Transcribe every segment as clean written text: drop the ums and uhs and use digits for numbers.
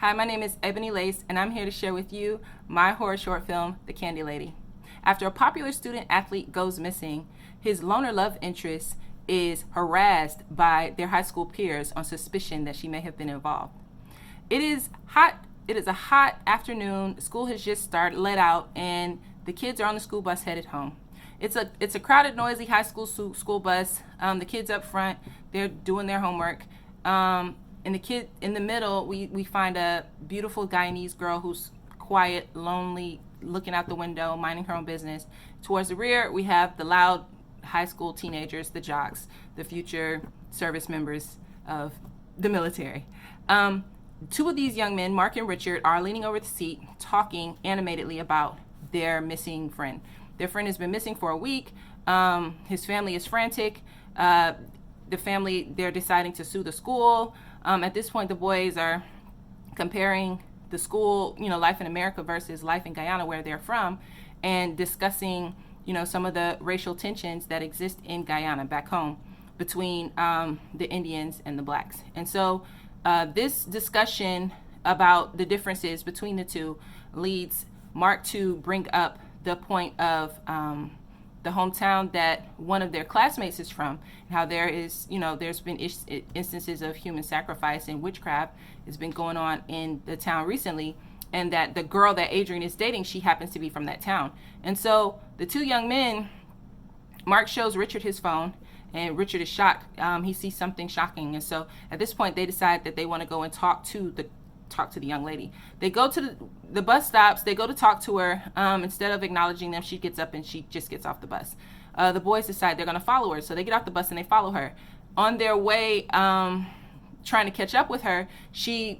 Hi, my name is Ebony Lace, and I'm here to share with you my horror short film, The Candy Lady. After a popular student athlete goes missing, his loner love interest is harassed by their high school peers on suspicion that she may have been involved. It is hot. It is a hot afternoon. School has just started, let out, and the kids are on the school bus headed home. It's a crowded, noisy high school bus. The kids up front, they're doing their homework. And the kid in the middle, we find a beautiful Guyanese girl who's quiet, lonely, looking out the window, minding her own business. Towards the rear, we have the loud high school teenagers, the jocks, the future service members of the military. Two of these young men, Mark and Richard, are leaning over the seat, talking animatedly about their missing friend. Their friend has been missing for a week. His family is frantic. The family, they're deciding to sue the school. At this point, the boys are comparing the school, life in America versus life in Guyana, where they're from, and discussing, some of the racial tensions that exist in Guyana back home between the Indians and the blacks. And so this discussion about the differences between the two leads Mark to bring up the point of the hometown that one of their classmates is from, and how there is, there's been instances of human sacrifice and witchcraft has been going on in the town recently, and that the girl that Adrian is dating, she happens to be from that town. And so the two young men, Mark shows Richard his phone, and Richard is shocked. He sees something shocking, and so at this point they decide that they want to go and talk to the young lady. They go to the bus stops. They go to talk to her. Instead of acknowledging them, she gets up and she just gets off the bus. The boys decide they're going to follow her, so they get off the bus and they follow her. On their way, trying to catch up with her, she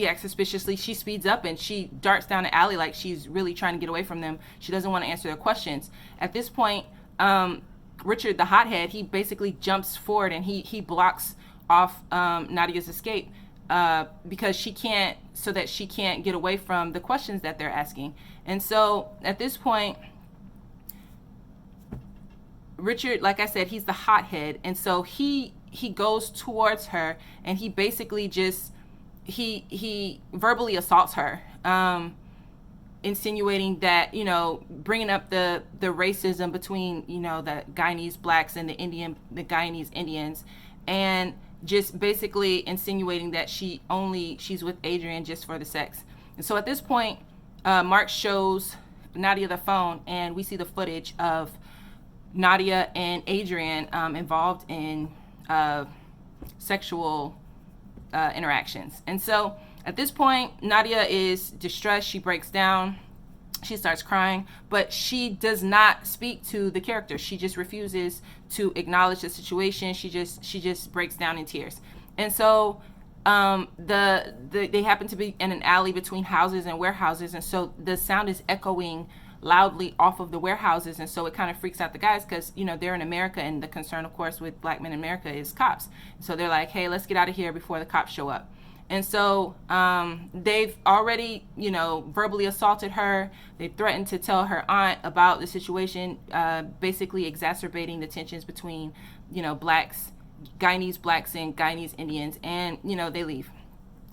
acts suspiciously. She speeds up and she darts down the alley like she's really trying to get away from them. She doesn't want to answer their questions. At this point, Richard, the hothead, he basically jumps forward and he blocks off Nadia's escape. Because she can't get away from the questions that they're asking. And so at this point, Richard, like I said, he's the hothead, and so he goes towards her and he basically just he verbally assaults her, insinuating that, bringing up the racism between, the Guyanese blacks and the Guyanese Indians, and just basically insinuating that she's with Adrian just for the sex. And so at this point, Mark shows Nadia the phone, and we see the footage of Nadia and Adrian involved in sexual interactions. And so at this point, Nadia is distressed. She breaks down. She starts crying, but she does not speak to the character. She just refuses to acknowledge the situation. She just breaks down in tears. And so they happen to be in an alley between houses and warehouses, and so the sound is echoing loudly off of the warehouses, and so it kind of freaks out the guys because they're in America, and the concern, of course, with black men in America is cops. So they're like, hey, let's get out of here before the cops show up. And so they've already, verbally assaulted her. They threatened to tell her aunt about the situation, basically exacerbating the tensions between, blacks, Guyanese blacks and Guyanese Indians, and, they leave.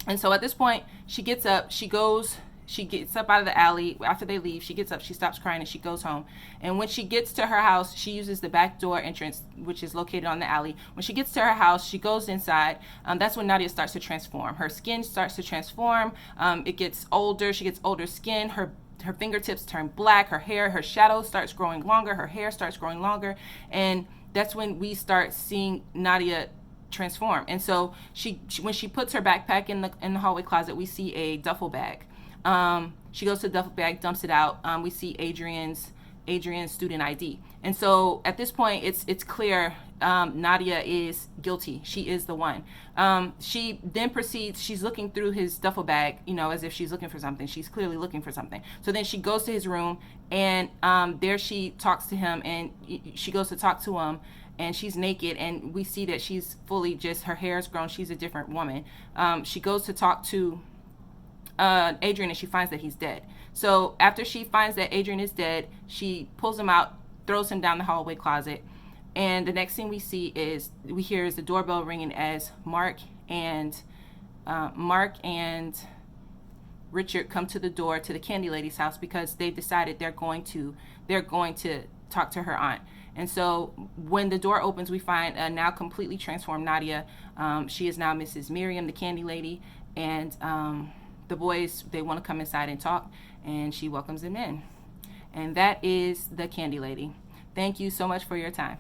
And so at this point, she gets up, she gets up out of the alley. After they leave, she gets up, she stops crying, and she goes home. And when she gets to her house, she uses the back door entrance, which is located on the alley. When she gets to her house, she goes inside. That's when Nadia starts to transform. Her skin starts to transform. It gets older. She gets older skin. Her fingertips turn black. Her shadow starts growing longer. Her hair starts growing longer. And that's when we start seeing Nadia transform. And so when she puts her backpack in the hallway closet, we see a duffel bag. She goes to the duffel bag, dumps it out. We see Adrian's student ID. And so at this point, it's clear Nadia is guilty. She is the one. She then proceeds, she's looking through his duffel bag, as if she's looking for something. She's clearly looking for something. So then she goes to his room, and there she talks to him, and she goes to talk to him, and she's naked, and we see that she's fully just, her hair is grown. She's a different woman. She goes to talk to Adrian, and she finds that he's dead. So after she finds that Adrian is dead, she pulls him out, throws him down the hallway closet, and the next thing we hear is the doorbell ringing as Mark and Richard come to the door to the Candy Lady's house because they've decided they're going to talk to her aunt. And so when the door opens, we find a now completely transformed Nadia. She is now Mrs. Miriam, the Candy Lady, and the boys, they want to come inside and talk, and she welcomes them in. And that is the Candy Lady. Thank you so much for your time.